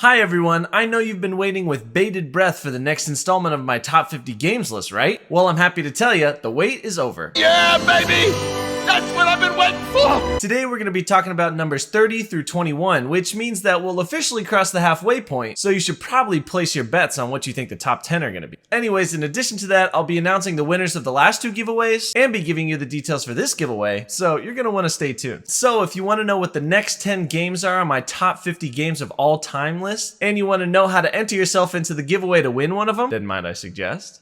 Hi everyone, I know you've been waiting with bated breath for the next installment of my top 50 games list, right? Well, I'm happy to tell you, the wait is over. Yeah, baby! That's what I've been waiting for! Today we're going to be talking about numbers 30 through 21, which means that we'll officially cross the halfway point, so you should probably place your bets on what you think the top 10 are going to be. Anyways, in addition to that, I'll be announcing the winners of the last two giveaways, and be giving you the details for this giveaway, so you're going to want to stay tuned. So if you want to know what the next 10 games are on my top 50 games of all time list, and you want to know how to enter yourself into the giveaway to win one of them, then might I suggest?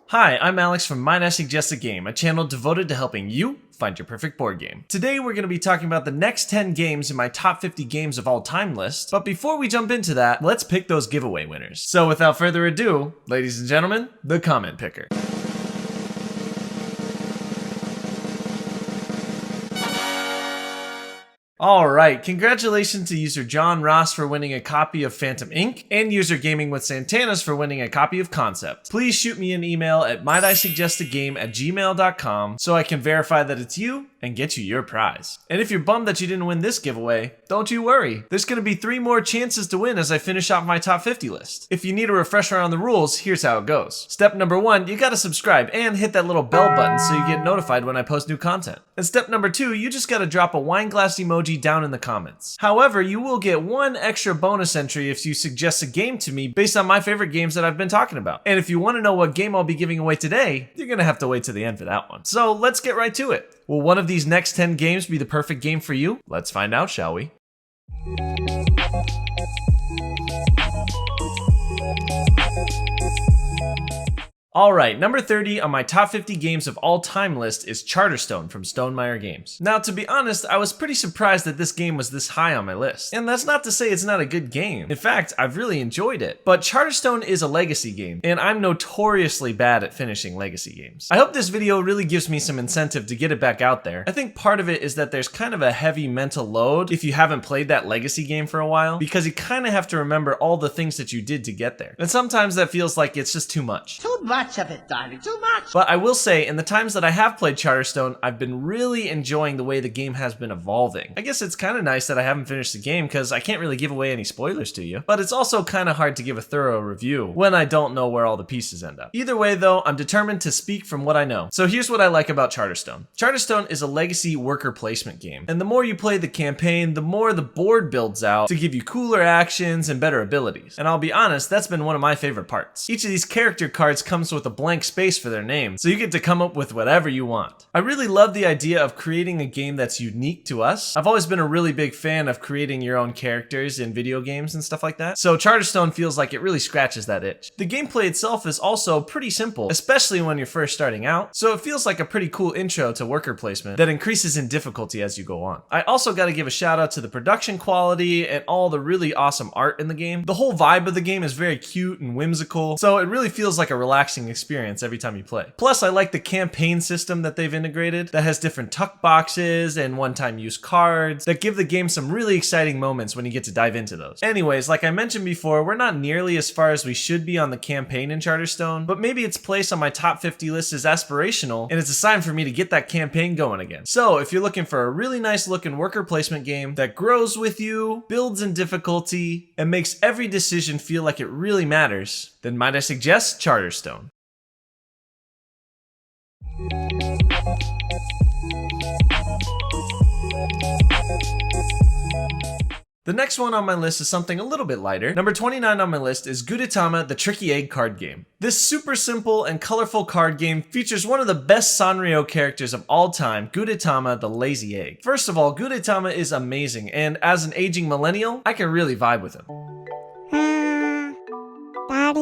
Hi, I'm Alex from Might I Suggest a Game, a channel devoted to helping you find your perfect board game. Today we're going to be talking about the next 10 games in my top 50 games of all time list, but before we jump into that, let's pick those giveaway winners. So without further ado, ladies and gentlemen, the comment picker. Alright, congratulations to user John Ross for winning a copy of Phantom Inc. and user Gaming with Santanas for winning a copy of Concept. Please shoot me an email at mightissuggestagame@gmail.com so I can verify that it's you and get you your prize. And if you're bummed that you didn't win this giveaway, don't you worry. There's going to be 3 more chances to win as I finish off my top 50 list. If you need a refresher on the rules, here's how it goes. Step number 1, you gotta subscribe and hit that little bell button so you get notified when I post new content. And step number 2, you just gotta drop a wine glass emoji down in the comments. However, you will get 1 extra bonus entry if you suggest a game to me based on my favorite games that I've been talking about. And if you want to know what game I'll be giving away today, you're gonna have to wait to the end for that one. So let's get right to it. Will one of these next 10 games be the perfect game for you? Let's find out, shall we? Alright, number 30 on my top 50 games of all time list is Charterstone from Stonemaier Games. Now, to be honest, I was pretty surprised that this game was this high on my list. And that's not to say it's not a good game. In fact, I've really enjoyed it. But Charterstone is a legacy game, and I'm notoriously bad at finishing legacy games. I hope this video really gives me some incentive to get it back out there. I think part of it is that there's kind of a heavy mental load if you haven't played that legacy game for a while, because you kind of have to remember all the things that you did to get there. And sometimes that feels like it's just too much. Too much of it, darling, too much! But I will say, in the times that I have played Charterstone, I've been really enjoying the way the game has been evolving. I guess it's kind of nice that I haven't finished the game because I can't really give away any spoilers to you, but it's also kind of hard to give a thorough review when I don't know where all the pieces end up. Either way though, I'm determined to speak from what I know. So here's what I like about Charterstone. Charterstone is a legacy worker placement game, and the more you play the campaign, the more the board builds out to give you cooler actions and better abilities. And I'll be honest, that's been one of my favorite parts. Each of these character cards comes with a blank space for their name, so you get to come up with whatever you want. I really love the idea of creating a game that's unique to us. I've always been a really big fan of creating your own characters in video games and stuff like that, so Charterstone feels like it really scratches that itch. The gameplay itself is also pretty simple, especially when you're first starting out, so it feels like a pretty cool intro to worker placement that increases in difficulty as you go on. I also gotta give a shout out to the production quality and all the really awesome art in the game. The whole vibe of the game is very cute and whimsical, so it really feels like a relaxing experience every time you play. Plus, I like the campaign system that they've integrated that has different tuck boxes and one-time use cards that give the game some really exciting moments when you get to dive into those. Anyways, like I mentioned before, we're not nearly as far as we should be on the campaign in Charterstone, but maybe its place on my top 50 list is aspirational, and it's a sign for me to get that campaign going again. So if you're looking for a really nice looking worker placement game that grows with you, builds in difficulty, and makes every decision feel like it really matters, then might I suggest Charterstone. The next one on my list is something a little bit lighter. Number 29 on my list is Gudetama, the Tricky Egg card game. This super simple and colorful card game features one of the best Sanrio characters of all time, Gudetama, the Lazy Egg. First of all, Gudetama is amazing, and as an aging millennial, I can really vibe with him. Daddy.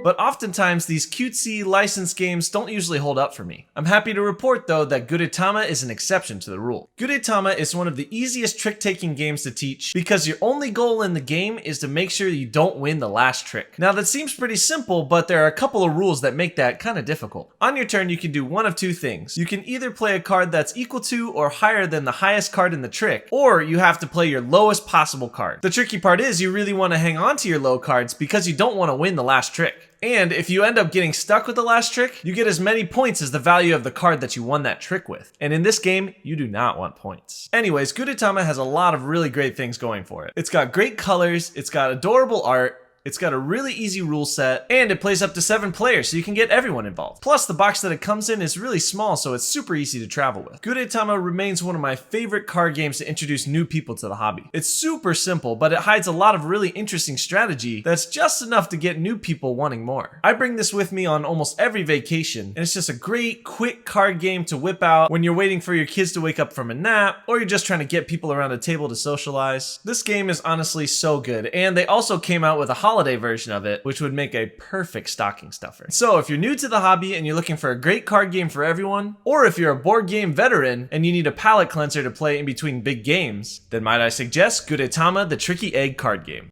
But oftentimes, these cutesy licensed games don't usually hold up for me. I'm happy to report though that Gudetama is an exception to the rule. Gudetama is one of the easiest trick-taking games to teach because your only goal in the game is to make sure you don't win the last trick. Now that seems pretty simple, but there are a couple of rules that make that kind of difficult. On your turn, you can do one of two things. You can either play a card that's equal to or higher than the highest card in the trick, or you have to play your lowest possible card. The tricky part is you really want to hang on to your low cards because you don't want to win the last trick. And if you end up getting stuck with the last trick, you get as many points as the value of the card that you won that trick with. And in this game, you do not want points. Anyways, Gudetama has a lot of really great things going for it. It's got great colors, it's got adorable art, it's got a really easy rule set, and it plays up to 7 players, so you can get everyone involved. Plus, the box that it comes in is really small, so it's super easy to travel with. Gudetama remains one of my favorite card games to introduce new people to the hobby. It's super simple, but it hides a lot of really interesting strategy that's just enough to get new people wanting more. I bring this with me on almost every vacation, and it's just a great, quick card game to whip out when you're waiting for your kids to wake up from a nap, or you're just trying to get people around a table to socialize. This game is honestly so good, and they also came out with a holiday version of it, which would make a perfect stocking stuffer. So if you're new to the hobby and you're looking for a great card game for everyone, or if you're a board game veteran and you need a palate cleanser to play in between big games, then might I suggest Gudetama the Tricky Egg card game.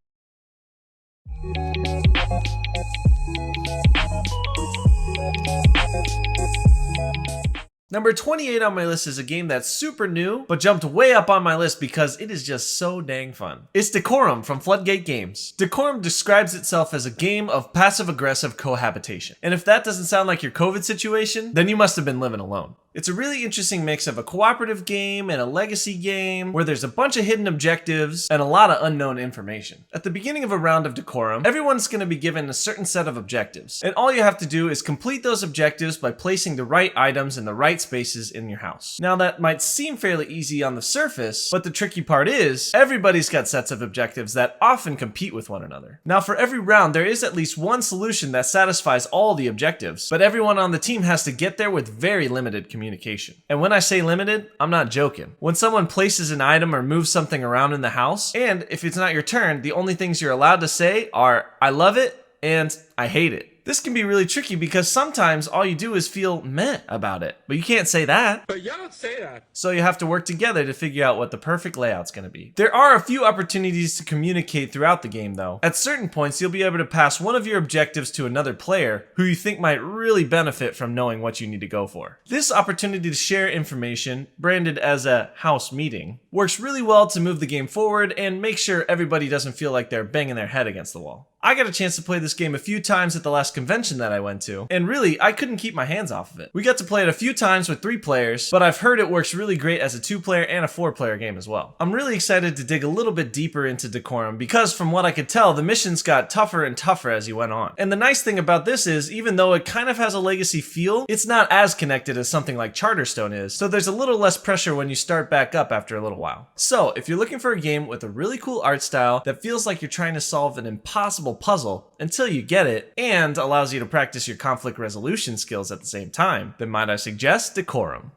Number 28 on my list is a game that's super new, but jumped way up on my list because it is just so dang fun. It's Decorum from Floodgate Games. Decorum describes itself as a game of passive-aggressive cohabitation. And if that doesn't sound like your COVID situation, then you must have been living alone. It's a really interesting mix of a cooperative game and a legacy game where there's a bunch of hidden objectives and a lot of unknown information. At the beginning of a round of Decorum, everyone's going to be given a certain set of objectives, and all you have to do is complete those objectives by placing the right items in the right spaces in your house. Now that might seem fairly easy on the surface, but the tricky part is everybody's got sets of objectives that often compete with one another. Now for every round there is at least one solution that satisfies all the objectives, but everyone on the team has to get there with very limited communication. And when I say limited, I'm not joking. When someone places an item or moves something around in the house, and if it's not your turn, the only things you're allowed to say are, "I love it" and "I hate it." This can be really tricky because sometimes all you do is feel meh about it, but you can't say that. But you don't say that. So you have to work together to figure out what the perfect layout's going to be. There are a few opportunities to communicate throughout the game though. At certain points, you'll be able to pass one of your objectives to another player who you think might really benefit from knowing what you need to go for. This opportunity to share information, branded as a house meeting, works really well to move the game forward and make sure everybody doesn't feel like they're banging their head against the wall. I got a chance to play this game a few times at the last convention that I went to, and really, I couldn't keep my hands off of it. We got to play it a few times with 3 players, but I've heard it works really great as a 2-player and a 4-player game as well. I'm really excited to dig a little bit deeper into Decorum because from what I could tell, the missions got tougher and tougher as you went on. And the nice thing about this is, even though it kind of has a legacy feel, it's not as connected as something like Charterstone is, so there's a little less pressure when you start back up after a little while. So, if you're looking for a game with a really cool art style that feels like you're trying to solve an impossible puzzle until you get it, and allows you to practice your conflict resolution skills at the same time, then might I suggest Decorum.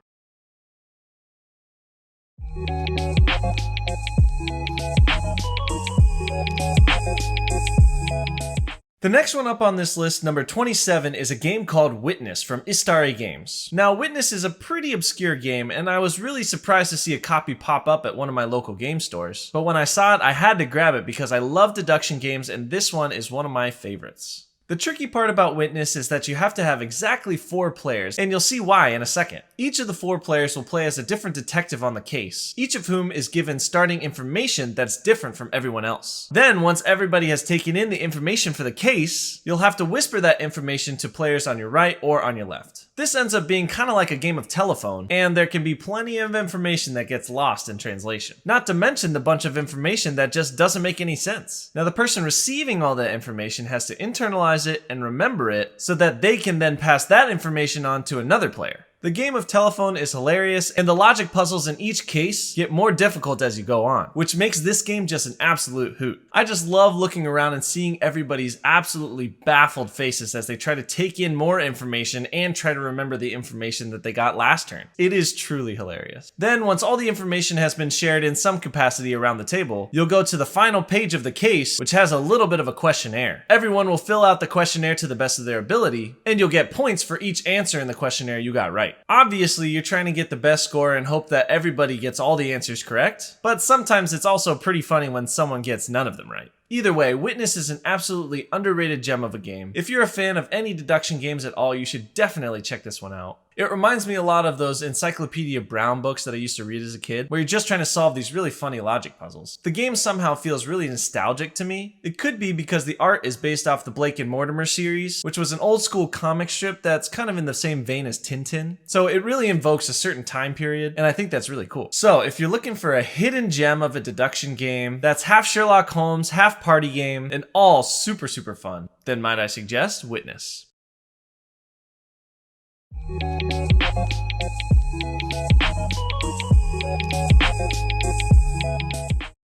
The next one up on this list, number 27, is a game called Witness from Istari Games. Now, Witness is a pretty obscure game, and I was really surprised to see a copy pop up at one of my local game stores. But when I saw it, I had to grab it because I love deduction games, and this one is one of my favorites. The tricky part about Witness is that you have to have exactly 4 players, and you'll see why in a second. Each of the 4 players will play as a different detective on the case, each of whom is given starting information that's different from everyone else. Then, once everybody has taken in the information for the case, you'll have to whisper that information to players on your right or on your left. This ends up being kind of like a game of telephone, and there can be plenty of information that gets lost in translation. Not to mention the bunch of information that just doesn't make any sense. Now, the person receiving all that information has to internalize it and remember it so that they can then pass that information on to another player. The game of telephone is hilarious, and the logic puzzles in each case get more difficult as you go on, which makes this game just an absolute hoot. I just love looking around and seeing everybody's absolutely baffled faces as they try to take in more information and try to remember the information that they got last turn. It is truly hilarious. Then, once all the information has been shared in some capacity around the table, you'll go to the final page of the case, which has a little bit of a questionnaire. Everyone will fill out the questionnaire to the best of their ability, and you'll get points for each answer in the questionnaire you got right. Obviously, you're trying to get the best score and hope that everybody gets all the answers correct, but sometimes it's also pretty funny when someone gets none of them right. Either way, Witness is an absolutely underrated gem of a game. If you're a fan of any deduction games at all, you should definitely check this one out. It reminds me a lot of those Encyclopedia Brown books that I used to read as a kid, where you're just trying to solve these really funny logic puzzles. The game somehow feels really nostalgic to me. It could be because the art is based off the Blake and Mortimer series, which was an old school comic strip that's kind of in the same vein as Tintin. So it really invokes a certain time period, and I think that's really cool. So if you're looking for a hidden gem of a deduction game that's half Sherlock Holmes, half party game, and all super fun, then might I suggest Witness.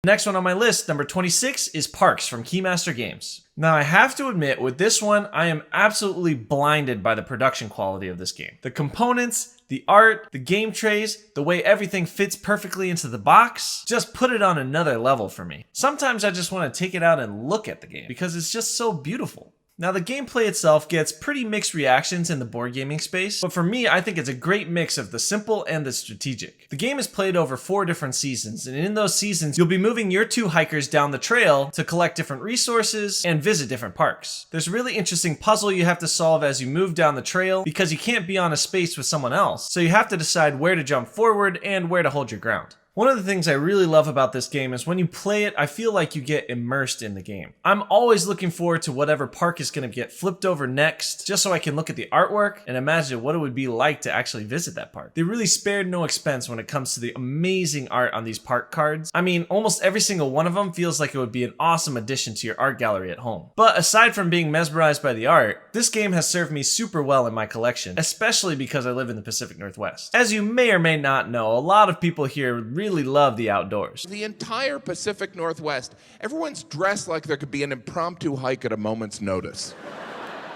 Next one on my list, number 26, is Parks from Keymaster Games. Now I have to admit, with this one, I am absolutely blinded by the production quality of this game. The components, the art, the game trays, the way everything fits perfectly into the box, just put it on another level for me. Sometimes I just want to take it out and look at the game because it's just so beautiful. Now the gameplay itself gets pretty mixed reactions in the board gaming space, but for me I think it's a great mix of the simple and the strategic. The game is played over 4 different seasons, and in those seasons you'll be moving your 2 hikers down the trail to collect different resources and visit different parks. There's a really interesting puzzle you have to solve as you move down the trail because you can't be on a space with someone else, so you have to decide where to jump forward and where to hold your ground. One of the things I really love about this game is when you play it, I feel like you get immersed in the game. I'm always looking forward to whatever park is going to get flipped over next, just so I can look at the artwork and imagine what it would be like to actually visit that park. They really spared no expense when it comes to the amazing art on these park cards. I mean, almost every single one of them feels like it would be an awesome addition to your art gallery at home. But aside from being mesmerized by the art, this game has served me super well in my collection, especially because I live in the Pacific Northwest. As you may or may not know, a lot of people here really love the outdoors. The entire Pacific Northwest, everyone's dressed like there could be an impromptu hike at a moment's notice.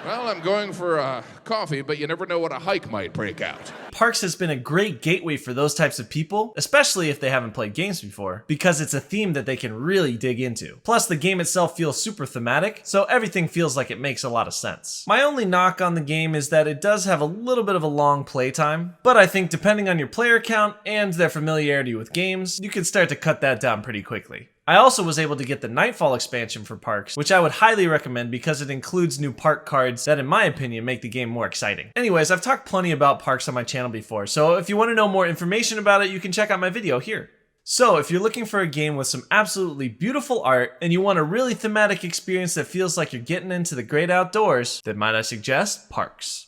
Well, I'm going for a coffee, but you never know what a hike might break out. Parks has been a great gateway for those types of people, especially if they haven't played games before, because it's a theme that they can really dig into. Plus, the game itself feels super thematic, so everything feels like it makes a lot of sense. My only knock on the game is that it does have a little bit of a long playtime, but I think depending on your player count and their familiarity with games, you can start to cut that down pretty quickly. I also was able to get the Nightfall expansion for Parks, which I would highly recommend because it includes new park cards that in my opinion make the game more exciting. Anyways, I've talked plenty about Parks on my channel before, so if you want to know more information about it, you can check out my video here. So if you're looking for a game with some absolutely beautiful art and you want a really thematic experience that feels like you're getting into the great outdoors, then might I suggest Parks.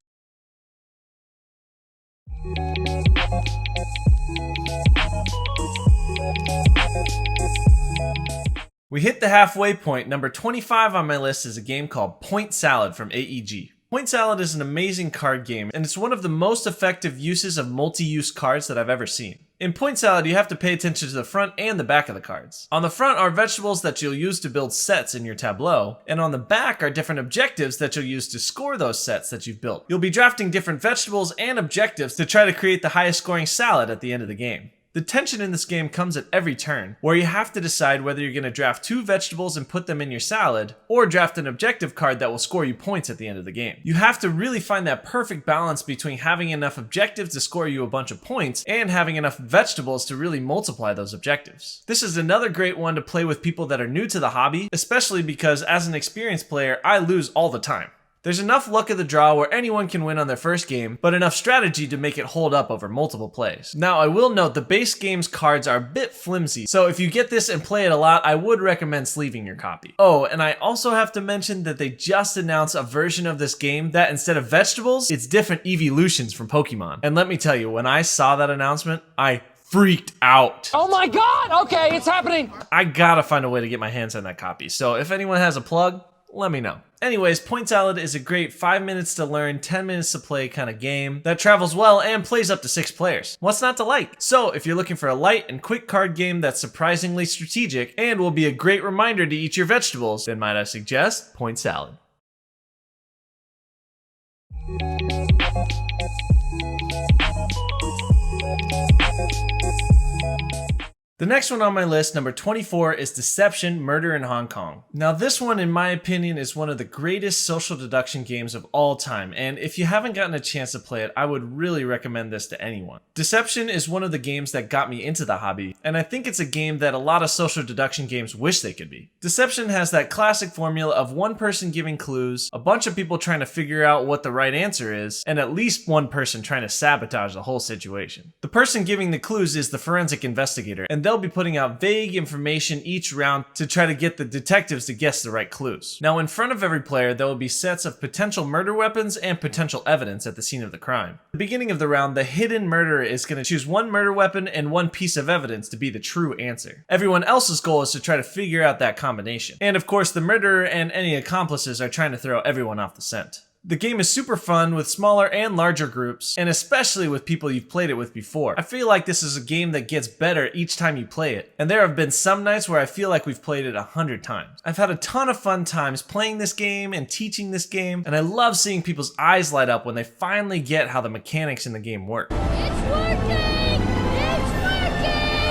We hit the halfway point. Number 25 on my list is a game called Point Salad from AEG. Point Salad is an amazing card game, and it's one of the most effective uses of multi-use cards that I've ever seen. In Point Salad, you have to pay attention to the front and the back of the cards. On the front are vegetables that you'll use to build sets in your tableau, and on the back are different objectives that you'll use to score those sets that you've built. You'll be drafting different vegetables and objectives to try to create the highest scoring salad at the end of the game. The tension in this game comes at every turn, where you have to decide whether you're going to draft 2 vegetables and put them in your salad, or draft an objective card that will score you points at the end of the game. You have to really find that perfect balance between having enough objectives to score you a bunch of points, and having enough vegetables to really multiply those objectives. This is another great one to play with people that are new to the hobby, especially because as an experienced player, I lose all the time. There's enough luck of the draw where anyone can win on their first game, but enough strategy to make it hold up over multiple plays. Now, I will note the base game's cards are a bit flimsy, so if you get this and play it a lot, I would recommend sleeving your copy. Oh, and I also have to mention that they just announced a version of this game that instead of vegetables, it's different evolutions from Pokemon. And let me tell you, when I saw that announcement, I freaked out. Oh my god! Okay, it's happening! I gotta find a way to get my hands on that copy, so if anyone has a plug, let me know. Anyways, Point Salad is a great 5 minutes to learn, 10 minutes to play kind of game that travels well and plays up to 6 players. What's not to like? So if you're looking for a light and quick card game that's surprisingly strategic and will be a great reminder to eat your vegetables, then might I suggest Point Salad. The next one on my list, number 24, is Deception: Murder in Hong Kong. Now this one, in my opinion, is one of the greatest social deduction games of all time, and if you haven't gotten a chance to play it, I would really recommend this to anyone. Deception is one of the games that got me into the hobby, and I think it's a game that a lot of social deduction games wish they could be. Deception has that classic formula of one person giving clues, a bunch of people trying to figure out what the right answer is, and at least one person trying to sabotage the whole situation. The person giving the clues is the forensic investigator, and they'll be putting out vague information each round to try to get the detectives to guess the right clues. Now, in front of every player, there will be sets of potential murder weapons and potential evidence at the scene of the crime. At the beginning of the round, the hidden murderer is going to choose one murder weapon and one piece of evidence to be the true answer. Everyone else's goal is to try to figure out that combination. And of course, the murderer and any accomplices are trying to throw everyone off the scent. The game is super fun with smaller and larger groups, and especially with people you've played it with before. I feel like this is a game that gets better each time you play it, and there have been some nights where I feel like we've played it 100 times. I've had a ton of fun times playing this game and teaching this game, and I love seeing people's eyes light up when they finally get how the mechanics in the game work. It's working!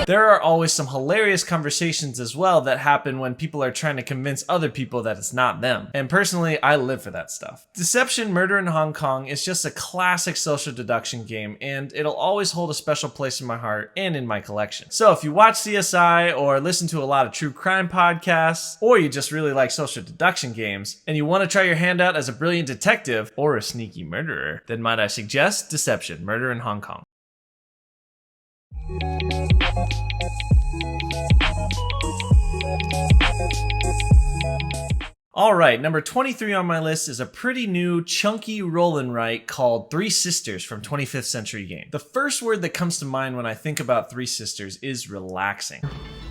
There are always some hilarious conversations as well that happen when people are trying to convince other people that it's not them. And personally, I live for that stuff. Deception: Murder in Hong Kong is just a classic social deduction game, and it'll always hold a special place in my heart and in my collection. So if you watch CSI or listen to a lot of true crime podcasts, or you just really like social deduction games, and you want to try your hand out as a brilliant detective or a sneaky murderer, then might I suggest Deception: Murder in Hong Kong. Alright, number 23 on my list is a pretty new, chunky roll and write called Three Sisters from 25th Century Game. The first word that comes to mind when I think about Three Sisters is relaxing.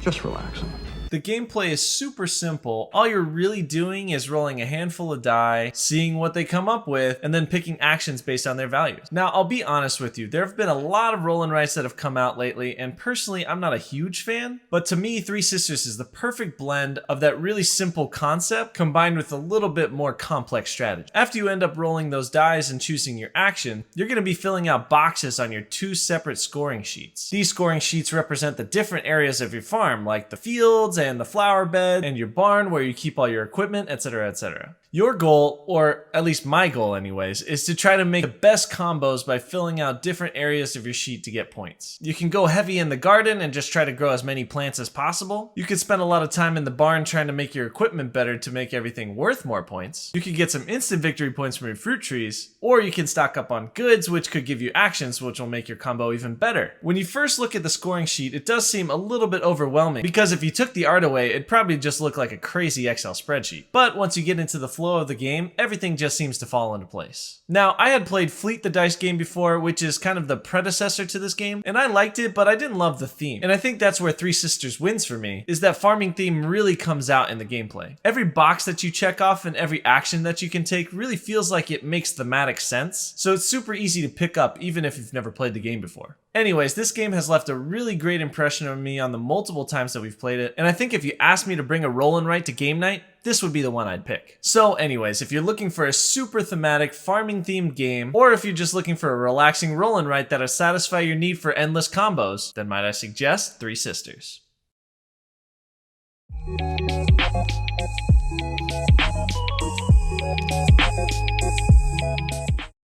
Just relaxing. The gameplay is super simple. All you're really doing is rolling a handful of die, seeing what they come up with, and then picking actions based on their values. Now, I'll be honest with you, there have been a lot of roll and writes that have come out lately, and personally, I'm not a huge fan, but to me, Three Sisters is the perfect blend of that really simple concept combined with a little bit more complex strategy. After you end up rolling those dice and choosing your action, you're going to be filling out boxes on your two separate scoring sheets. These scoring sheets represent the different areas of your farm, like the fields and the flower bed and your barn where you keep all your equipment, etc., etc. Your goal, or at least my goal anyways, is to try to make the best combos by filling out different areas of your sheet to get points. You can go heavy in the garden and just try to grow as many plants as possible. You could spend a lot of time in the barn trying to make your equipment better to make everything worth more points. You could get some instant victory points from your fruit trees, or you can stock up on goods, which could give you actions which will make your combo even better. When you first look at the scoring sheet, it does seem a little bit overwhelming, because if you took the art away, it'd probably just look like a crazy Excel spreadsheet. But once you get into the flow of the game, everything just seems to fall into place. Now, I had played Fleet the Dice game before, which is kind of the predecessor to this game, and I liked it, but I didn't love the theme. And I think that's where Three Sisters wins for me, is that farming theme really comes out in the gameplay. Every box that you check off and every action that you can take really feels like it makes thematic sense, so it's super easy to pick up even if you've never played the game before. Anyways, this game has left a really great impression on me on the multiple times that we've played it, and I think if you asked me to bring a roll and write to game night, this would be the one I'd pick. So anyways, if you're looking for a super thematic farming themed game, or if you're just looking for a relaxing roll and write that'll satisfy your need for endless combos, then might I suggest Three Sisters.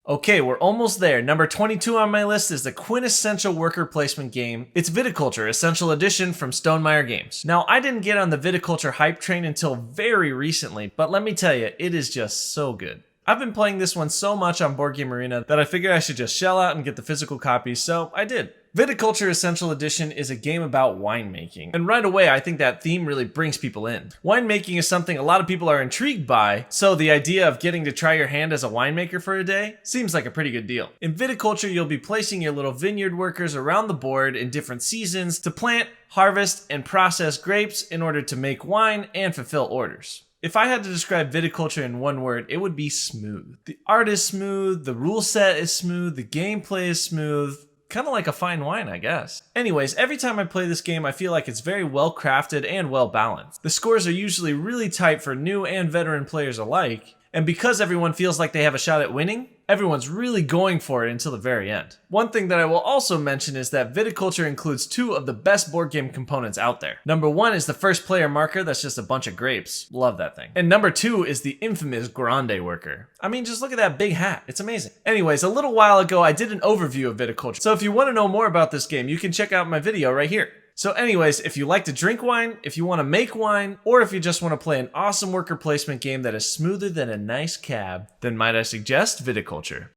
Okay, we're almost there. Number 22 on my list is the quintessential worker placement game. It's Viticulture Essential Edition from Stonemaier Games. Now, I didn't get on the Viticulture hype train until very recently, but let me tell you, it is just so good. I've been playing this one so much on Board Game Arena that I figured I should just shell out and get the physical copy, so I did. Viticulture Essential Edition is a game about winemaking, and right away I think that theme really brings people in. Winemaking is something a lot of people are intrigued by, so the idea of getting to try your hand as a winemaker for a day seems like a pretty good deal. In Viticulture, you'll be placing your little vineyard workers around the board in different seasons to plant, harvest, and process grapes in order to make wine and fulfill orders. If I had to describe Viticulture in one word, it would be smooth. The art is smooth, the rule set is smooth, the gameplay is smooth. Kind of like a fine wine, I guess. Anyways, every time I play this game, I feel like it's very well crafted and well balanced. The scores are usually really tight for new and veteran players alike, And because everyone feels like they have a shot at winning, everyone's really going for it until the very end. One thing that I will also mention is that viticulture includes two of the best board game components out there. Number one is the first player marker that's just a bunch of grapes. Love that thing. And number two is the infamous grande worker. I mean, just look at that big hat. It's amazing. Anyways, a little while ago, I did an overview of viticulture. So if you want to know more about this game, you can check out my video right here. So anyways, if you like to drink wine, if you want to make wine, or if you just want to play an awesome worker placement game that is smoother than a nice cab, then might I suggest viticulture.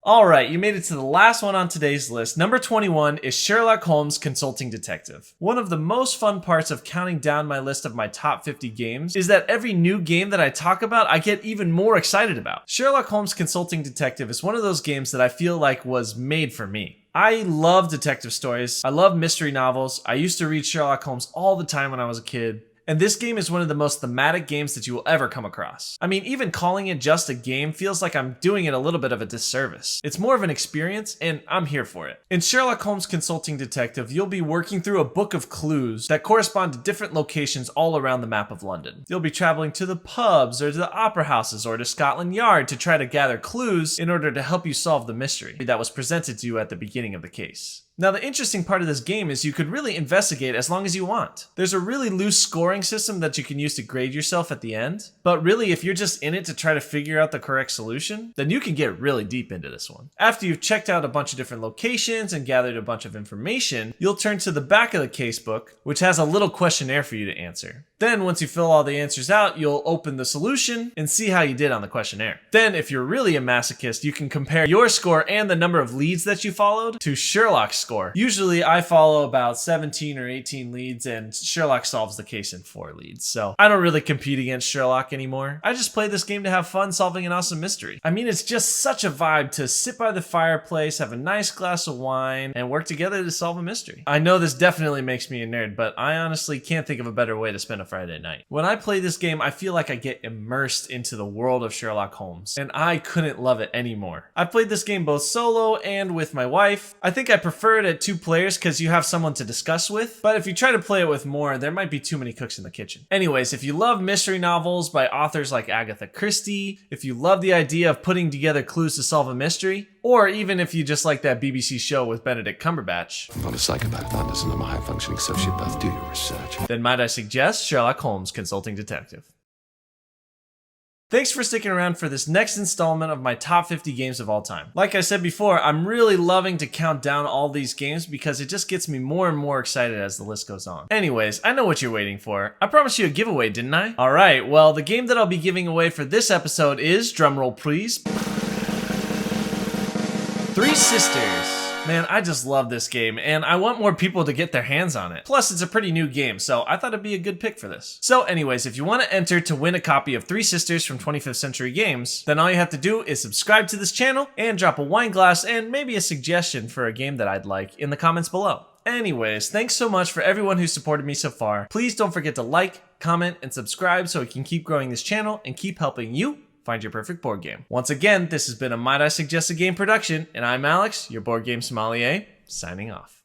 Alright, you made it to the last one on today's list. Number 21 is Sherlock Holmes Consulting Detective. One of the most fun parts of counting down my list of my top 50 games is that every new game that I talk about, I get even more excited about. Sherlock Holmes Consulting Detective is one of those games that I feel like was made for me. I love detective stories. I love mystery novels. I used to read Sherlock Holmes all the time when I was a kid. And this game is one of the most thematic games that you will ever come across. I mean, even calling it just a game feels like I'm doing it a little bit of a disservice. It's more of an experience, and I'm here for it. In Sherlock Holmes Consulting Detective, you'll be working through a book of clues that correspond to different locations all around the map of London. You'll be traveling to the pubs, or to the opera houses, or to Scotland Yard to try to gather clues in order to help you solve the mystery that was presented to you at the beginning of the case. Now, the interesting part of this game is you could really investigate as long as you want. There's a really loose scoring system that you can use to grade yourself at the end, but really if you're just in it to try to figure out the correct solution, then you can get really deep into this one. After you've checked out a bunch of different locations and gathered a bunch of information, you'll turn to the back of the casebook, which has a little questionnaire for you to answer. Then once you fill all the answers out, you'll open the solution and see how you did on the questionnaire. Then if you're really a masochist, you can compare your score and the number of leads that you followed to Sherlock's score. Usually I follow about 17 or 18 leads and Sherlock solves the case in 4 leads. So I don't really compete against Sherlock anymore. I just play this game to have fun solving an awesome mystery. I mean, it's just such a vibe to sit by the fireplace, have a nice glass of wine, and work together to solve a mystery. I know this definitely makes me a nerd, but I honestly can't think of a better way to spend a Friday night. When I play this game, I feel like I get immersed into the world of Sherlock Holmes, and I couldn't love it anymore. I've played this game both solo and with my wife. I think I prefer it at 2 players because you have someone to discuss with, but if you try to play it with more, there might be too many cooks in the kitchen. Anyways, if you love mystery novels by authors like Agatha Christie, if you love the idea of putting together clues to solve a mystery, or even if you just like that BBC show with Benedict Cumberbatch, I'm not a psychopath, Anderson. I'm a high-functioning sociopath. Do your research. then might I suggest Sherlock Holmes Consulting Detective. Thanks for sticking around for this next installment of my top 50 games of all time. Like I said before, I'm really loving to count down all these games because it just gets me more and more excited as the list goes on. Anyways, I know what you're waiting for. I promised you a giveaway, didn't I? Alright, well, the game that I'll be giving away for this episode is, drumroll please, Three Sisters. Man, I just love this game, and I want more people to get their hands on it. Plus, it's a pretty new game, so I thought it'd be a good pick for this. So anyways, if you want to enter to win a copy of Three Sisters from 25th Century Games, then all you have to do is subscribe to this channel and drop a wine glass and maybe a suggestion for a game that I'd like in the comments below. Anyways, thanks so much for everyone who supported me so far. Please don't forget to like, comment, and subscribe so we can keep growing this channel and keep helping you find your perfect board game. Once again, this has been a Might I Suggest a Game production, and I'm Alex, your board game sommelier, signing off.